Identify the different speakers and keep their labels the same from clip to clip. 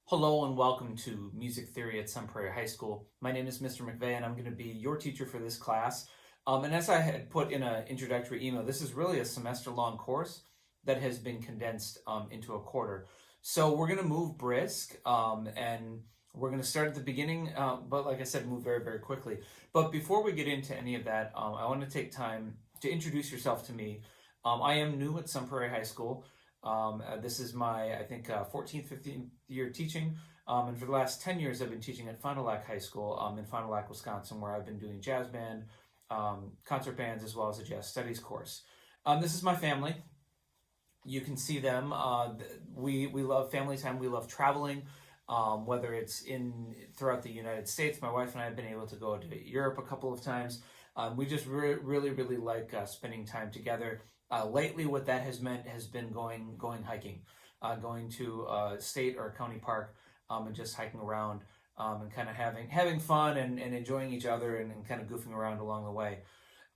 Speaker 1: Hello and welcome to Music Theory at Sun Prairie High School. My name is Mr. McVeigh and I'm going to be your teacher for this class. And as I had put in an introductory email, this is really a semester-long course that has been condensed into a quarter. So we're going to move brisk and we're going to start at the beginning, but like I said, move very, very quickly. But before we get into any of that, I want to take time to introduce yourself to me. I am new at Sun Prairie High School. This is my, 14th, 15th year teaching. And for the last 10 years, I've been teaching at Fond du Lac High School in Fond du Lac, Wisconsin, where I've been doing jazz band, concert bands, as well as a jazz studies course. This is my family. You can see them. We love family time. We love traveling, whether it's throughout the United States. My wife and I have been able to go to Europe a couple of times. We just really like spending time together. Lately, what that has meant has been going hiking, going to a state or a county park, and just hiking around and kind of having fun and enjoying each other and kind of goofing around along the way.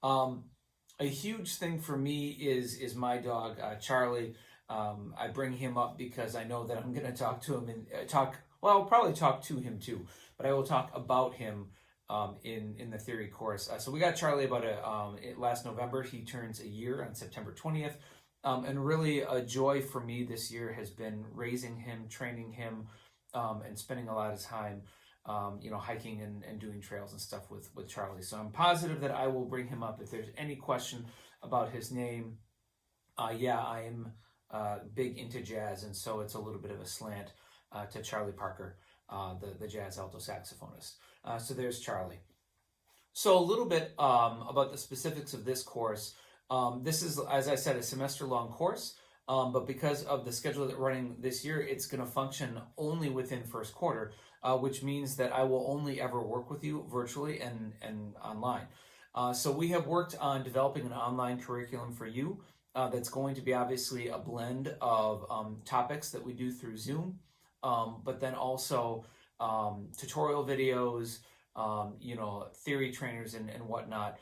Speaker 1: A huge thing for me is my dog Charlie. I bring him up because I know that I'm going to talk to him and I'll probably talk to him too, but I will talk about him in the theory course. So we got Charlie about last November. He turns a year on September 20th. And really a joy for me this year has been raising him, training him, and spending a lot of time, hiking and doing trails and stuff with Charlie. So I'm positive that I will bring him up if there's any question about his name. I am big into jazz, and so it's a little bit of a slant to Charlie Parker, the jazz alto saxophonist. So there's Charlie. So a little bit about the specifics of this course. This is, as I said, a semester-long course, but because of the schedule that we're running this year, it's going to function only within first quarter, which means that I will only ever work with you virtually and online. So we have worked on developing an online curriculum for you that's going to be obviously a blend of topics that we do through Zoom, but then also tutorial videos, theory trainers and whatnot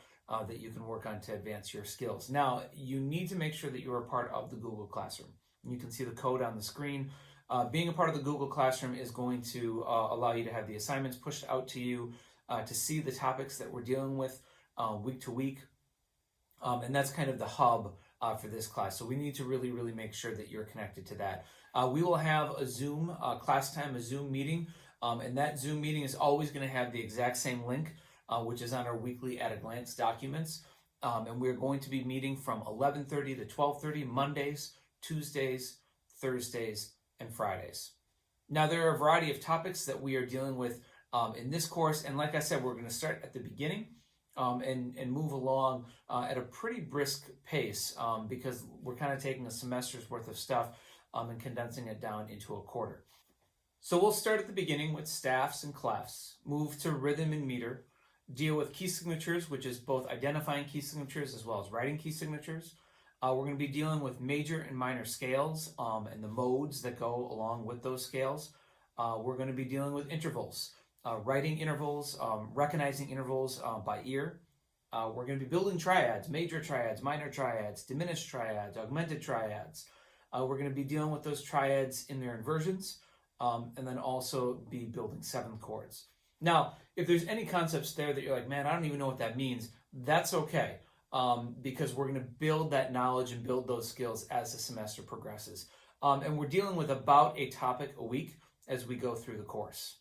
Speaker 1: that you can work on to advance your skills. Now, you need to make sure that you are part of the Google Classroom. You can see the code on the screen. Being a part of the Google Classroom is going to allow you to have the assignments pushed out to you, to see the topics that we're dealing with week to week. And that's kind of the hub for this class. So we need to really make sure that you're connected to that. We will have a Zoom class time, a Zoom meeting. And that Zoom meeting is always going to have the exact same link, which is on our weekly at a glance documents. And we're going to be meeting from 11:30 to 12:30 Mondays, Tuesdays, Thursdays, and Fridays. Now, there are a variety of topics that we are dealing with in this course. And like I said, we're going to start at the beginning and move along at a pretty brisk pace because we're kind of taking a semester's worth of stuff and condensing it down into a quarter. So we'll start at the beginning with staffs and clefs, move to rhythm and meter, deal with key signatures, which is both identifying key signatures as well as writing key signatures. We're going to be dealing with major and minor scales and the modes that go along with those scales. We're going to be dealing with intervals, writing intervals, recognizing intervals by ear. We're going to be building triads, major triads, minor triads, diminished triads, augmented triads. We're going to be dealing with those triads in their inversions. And then also be building seventh chords. Now, if there's any concepts there that you're like, man, I don't even know what that means, that's okay, because we're going to build that knowledge and build those skills as the semester progresses. And we're dealing with about a topic a week as we go through the course.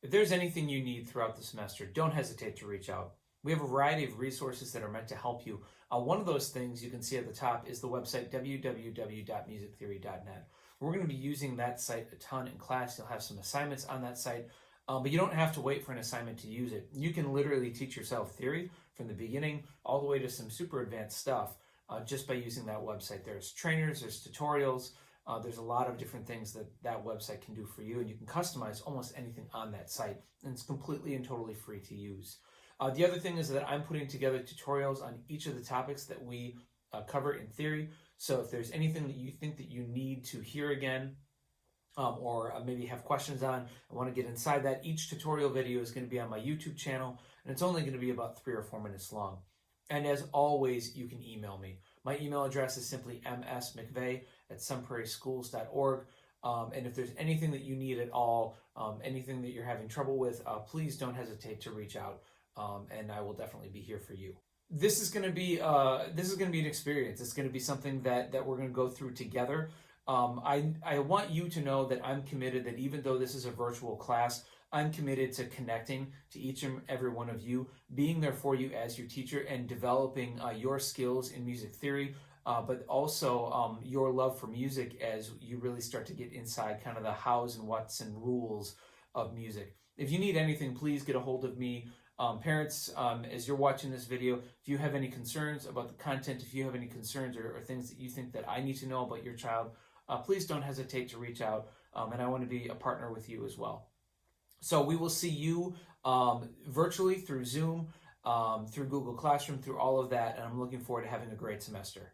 Speaker 1: If there's anything you need throughout the semester, don't hesitate to reach out. We have a variety of resources that are meant to help you. One of those things you can see at the top is the website www.musictheory.net. We're going to be using that site a ton in class. You'll have some assignments on that site, but you don't have to wait for an assignment to use it. You can literally teach yourself theory from the beginning all the way to some super advanced stuff just by using that website. There's trainers, there's tutorials, there's a lot of different things that website can do for you, and you can customize almost anything on that site, and it's completely and totally free to use. The other thing is that I'm putting together tutorials on each of the topics that we cover in theory. So if there's anything that you think that you need to hear again, or maybe have questions on and want to get inside that, each tutorial video is going to be on my YouTube channel, and it's only going to be about 3 or 4 minutes long. And as always, you can email me. My email address is simply msmcveigh@sunprairieschools.org. And if there's anything that you need at all, anything that you're having trouble with, please don't hesitate to reach out, and I will definitely be here for you. This is going to be an experience. It's going to be something that we're going to go through together. I want you to know that I'm committed, that even though this is a virtual class, I'm committed to connecting to each and every one of you, being there for you as your teacher, and developing your skills in music theory, but also your love for music as you really start to get inside kind of the hows and whats and rules of music. If you need anything, please get a hold of me. Parents, as you're watching this video, if you have any concerns about the content, if you have any concerns or things that you think that I need to know about your child, please don't hesitate to reach out, and I want to be a partner with you as well. So we will see you virtually through Zoom, through Google Classroom, through all of that, and I'm looking forward to having a great semester.